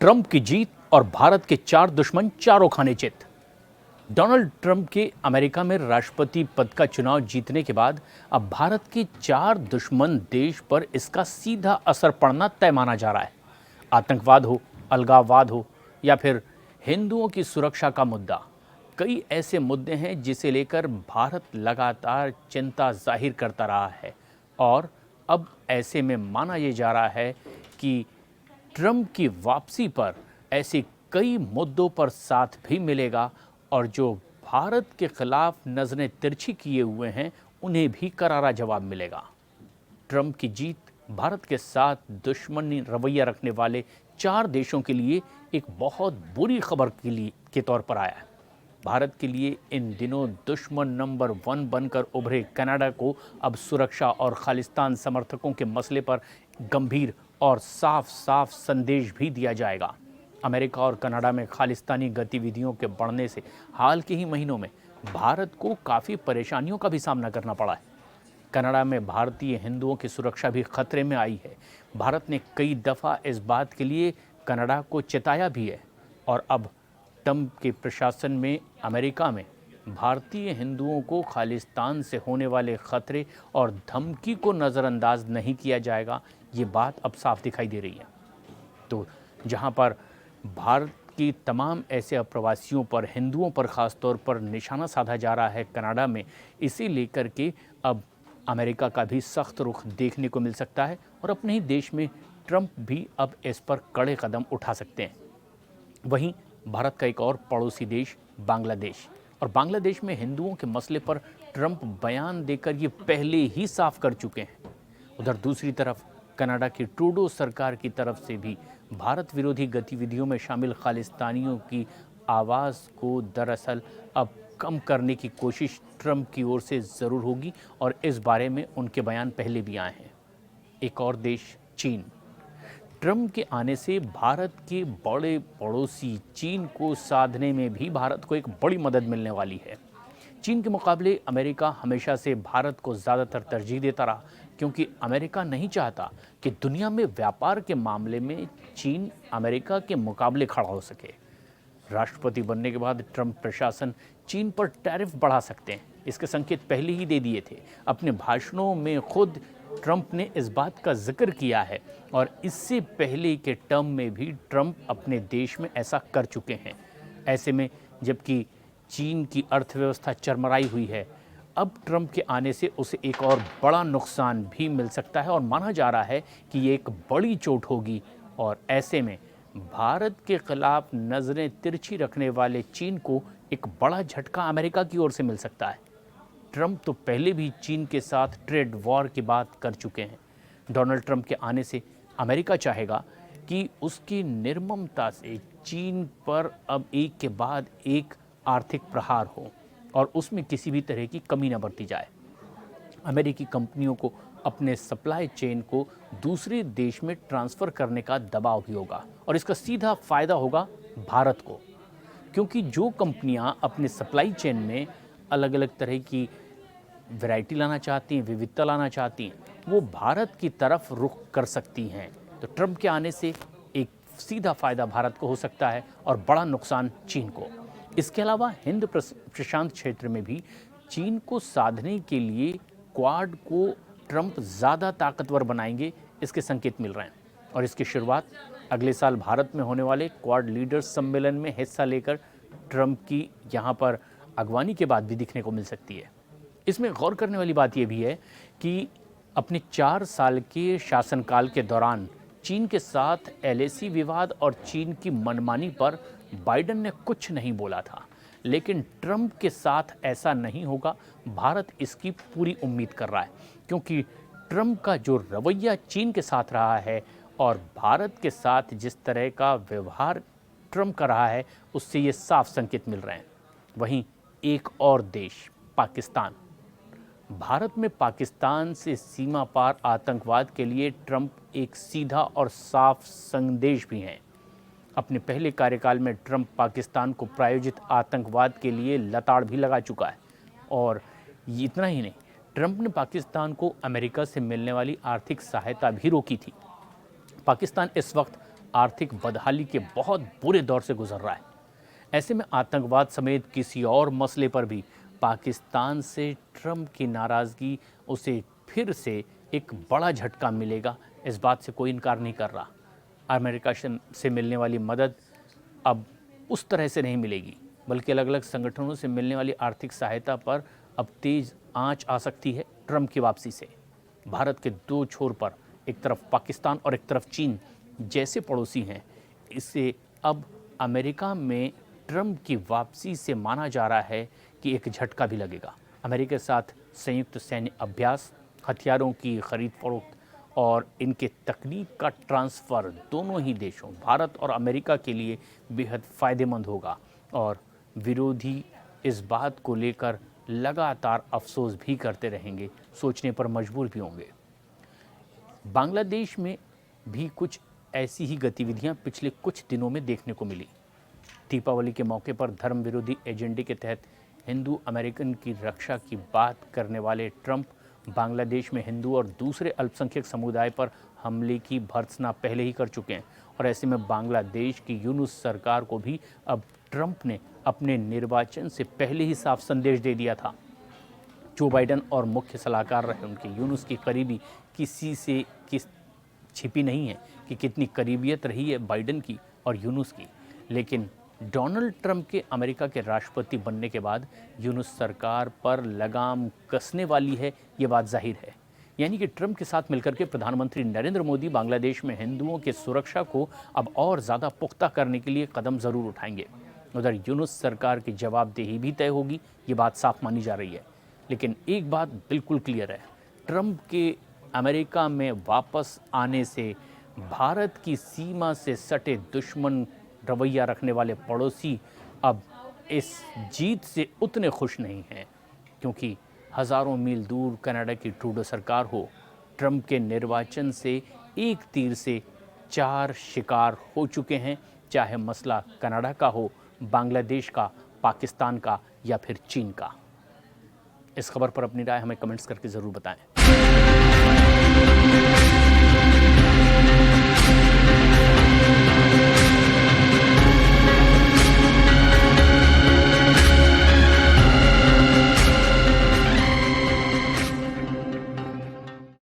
Trump की जीत और भारत के 4 दुश्मन चारों खाने चित। डोनाल्ड ट्रंप के अमेरिका में राष्ट्रपति पद का चुनाव जीतने के बाद अब भारत के 4 दुश्मन देश पर इसका सीधा असर पड़ना तय माना जा रहा है। आतंकवाद हो, अलगाववाद हो या फिर हिंदुओं की सुरक्षा का मुद्दा, कई ऐसे मुद्दे हैं जिसे लेकर भारत लगातार चिंता जाहिर करता रहा है। और अब ऐसे में माना ये जा रहा है कि ट्रंप की वापसी पर ऐसे कई मुद्दों पर साथ भी मिलेगा और जो भारत के खिलाफ नज़रें तिरछी किए हुए हैं उन्हें भी करारा जवाब मिलेगा। ट्रंप की जीत भारत के साथ दुश्मनी रवैया रखने वाले 4 देशों के लिए एक बहुत बुरी खबर के तौर पर आया है। भारत के लिए इन दिनों दुश्मन नंबर 1 बनकर उभरे कनाडा को अब सुरक्षा और खालिस्तान समर्थकों के मसले पर गंभीर और साफ साफ संदेश भी दिया जाएगा। अमेरिका और कनाडा में खालिस्तानी गतिविधियों के बढ़ने से हाल के ही महीनों में भारत को काफ़ी परेशानियों का भी सामना करना पड़ा है। कनाडा में भारतीय हिंदुओं की सुरक्षा भी खतरे में आई है। भारत ने कई दफ़ा इस बात के लिए कनाडा को चेताया भी है और अब ट्रंप के प्रशासन में अमेरिका में भारतीय हिंदुओं को खालिस्तान से होने वाले खतरे और धमकी को नज़रअंदाज नहीं किया जाएगा, ये बात अब साफ दिखाई दे रही है। तो जहां पर भारत की तमाम ऐसे अप्रवासियों पर, हिंदुओं पर ख़ास तौर पर निशाना साधा जा रहा है कनाडा में, इसे लेकर के अब अमेरिका का भी सख्त रुख देखने को मिल सकता है और अपने ही देश में ट्रंप भी अब इस पर कड़े कदम उठा सकते हैं। वहीं भारत का एक और पड़ोसी देश बांग्लादेश, और बांग्लादेश में हिंदुओं के मसले पर ट्रंप बयान देकर ये पहले ही साफ कर चुके हैं। उधर दूसरी तरफ कनाडा की ट्रूडो सरकार की तरफ से भी भारत विरोधी गतिविधियों में शामिल खालिस्तानियों की आवाज़ को दरअसल अब कम करने की कोशिश ट्रंप की ओर से ज़रूर होगी और इस बारे में उनके बयान पहले भी आए हैं। एक और देश चीन, ट्रंप के आने से भारत के बड़े पड़ोसी चीन को साधने में भी भारत को एक बड़ी मदद मिलने वाली है। चीन के मुकाबले अमेरिका हमेशा से भारत को ज़्यादातर तरजीह देता रहा, क्योंकि अमेरिका नहीं चाहता कि दुनिया में व्यापार के मामले में चीन अमेरिका के मुकाबले खड़ा हो सके। राष्ट्रपति बनने के बाद ट्रंप प्रशासन चीन पर टैरिफ बढ़ा सकते हैं, इसके संकेत पहले ही दे दिए थे। अपने भाषणों में खुद ट्रंप ने इस बात का जिक्र किया है और इससे पहले के टर्म में भी ट्रंप अपने देश में ऐसा कर चुके हैं। ऐसे में जबकि चीन की अर्थव्यवस्था चरमराई हुई है, अब ट्रंप के आने से उसे एक और बड़ा नुकसान भी मिल सकता है और माना जा रहा है कि ये एक बड़ी चोट होगी। और ऐसे में भारत के खिलाफ नज़रें तिरछी रखने वाले चीन को एक बड़ा झटका अमेरिका की ओर से मिल सकता है। ट्रंप तो पहले भी चीन के साथ ट्रेड वॉर की बात कर चुके हैं। डोनाल्ड ट्रंप के आने से अमेरिका चाहेगा कि उसकी निर्ममता से चीन पर अब एक के बाद एक आर्थिक प्रहार हो और उसमें किसी भी तरह की कमी न बरती जाए। अमेरिकी कंपनियों को अपने सप्लाई चेन को दूसरे देश में ट्रांसफ़र करने का दबाव भी होगा और इसका सीधा फ़ायदा होगा भारत को, क्योंकि जो कंपनियां अपने सप्लाई चेन में अलग अलग तरह की वैरायटी लाना चाहती हैं, विविधता लाना चाहती हैं, वो भारत की तरफ रुख कर सकती हैं। तो ट्रंप के आने से एक सीधा फ़ायदा भारत को हो सकता है और बड़ा नुकसान चीन को। इसके अलावा हिंद प्रशांत क्षेत्र में भी चीन को साधने के लिए क्वाड को ट्रंप ज़्यादा ताकतवर बनाएंगे, इसके संकेत मिल रहे हैं। और इसकी शुरुआत अगले साल भारत में होने वाले क्वाड लीडर्स सम्मेलन में हिस्सा लेकर ट्रंप की यहाँ पर अगवानी के बाद भी दिखने को मिल सकती है। इसमें गौर करने वाली बात यह भी है कि अपने 4 साल के शासनकाल के दौरान चीन के साथ LAC विवाद और चीन की मनमानी पर बाइडेन ने कुछ नहीं बोला था, लेकिन ट्रंप के साथ ऐसा नहीं होगा। भारत इसकी पूरी उम्मीद कर रहा है, क्योंकि ट्रंप का जो रवैया चीन के साथ रहा है और भारत के साथ जिस तरह का व्यवहार ट्रंप कर रहा है, उससे ये साफ संकेत मिल रहे हैं। वहीं एक और देश पाकिस्तान, भारत में पाकिस्तान से सीमा पार आतंकवाद के लिए ट्रंप एक सीधा और साफ संदेश भी हैं। अपने पहले कार्यकाल में ट्रंप पाकिस्तान को प्रायोजित आतंकवाद के लिए लताड़ भी लगा चुका है। और इतना ही नहीं, ट्रंप ने पाकिस्तान को अमेरिका से मिलने वाली आर्थिक सहायता भी रोकी थी। पाकिस्तान इस वक्त आर्थिक बदहाली के बहुत बुरे दौर से गुजर रहा है। ऐसे में आतंकवाद समेत किसी और मसले पर भी पाकिस्तान से ट्रंप की नाराज़गी उसे फिर से एक बड़ा झटका मिलेगा, इस बात से कोई इनकार नहीं कर रहा। अमेरिका से मिलने वाली मदद अब उस तरह से नहीं मिलेगी, बल्कि अलग अलग संगठनों से मिलने वाली आर्थिक सहायता पर अब तेज आंच आ सकती है ट्रंप की वापसी से। भारत के दो छोर पर एक तरफ पाकिस्तान और एक तरफ चीन जैसे पड़ोसी हैं। इससे अब अमेरिका में ट्रंप की वापसी से माना जा रहा है कि एक झटका भी लगेगा। अमेरिका के साथ संयुक्त सैन्य अभ्यास, हथियारों की खरीद फरोख्त और इनके तकनीक का ट्रांसफ़र दोनों ही देशों भारत और अमेरिका के लिए बेहद फ़ायदेमंद होगा और विरोधी इस बात को लेकर लगातार अफसोस भी करते रहेंगे, सोचने पर मजबूर भी होंगे। बांग्लादेश में भी कुछ ऐसी ही गतिविधियां पिछले कुछ दिनों में देखने को मिली। दीपावली के मौके पर धर्म विरोधी एजेंडे के तहत हिंदू अमेरिकन की रक्षा की बात करने वाले ट्रंप बांग्लादेश में हिंदू और दूसरे अल्पसंख्यक समुदाय पर हमले की भर्त्सना पहले ही कर चुके हैं और ऐसे में बांग्लादेश की यूनुस सरकार को भी अब ट्रंप ने अपने निर्वाचन से पहले ही साफ संदेश दे दिया था। जो बाइडन और मुख्य सलाहकार रहे उनके यूनुस की करीबी किसी से छिपी नहीं है कि कितनी करीबियत रही है बाइडन की और यूनुस की, लेकिन डोनाल्ड ट्रंप के अमेरिका के राष्ट्रपति बनने के बाद यूनुस सरकार पर लगाम कसने वाली है, ये बात जाहिर है। यानी कि ट्रंप के साथ मिलकर के प्रधानमंत्री नरेंद्र मोदी बांग्लादेश में हिंदुओं की सुरक्षा को अब और ज़्यादा पुख्ता करने के लिए कदम ज़रूर उठाएंगे। उधर यूनुस सरकार की जवाबदेही भी तय होगी, ये बात साफ मानी जा रही है। लेकिन एक बात बिल्कुल क्लियर है, ट्रंप के अमेरिका में वापस आने से भारत की सीमा से सटे दुश्मन रवैया रखने वाले पड़ोसी अब इस जीत से उतने खुश नहीं हैं, क्योंकि हज़ारों मील दूर कनाडा की ट्रूडो सरकार हो, ट्रंप के निर्वाचन से एक तीर से चार शिकार हो चुके हैं, चाहे मसला कनाडा का हो, बांग्लादेश का, पाकिस्तान का या फिर चीन का। इस खबर पर अपनी राय हमें कमेंट्स करके ज़रूर बताएं।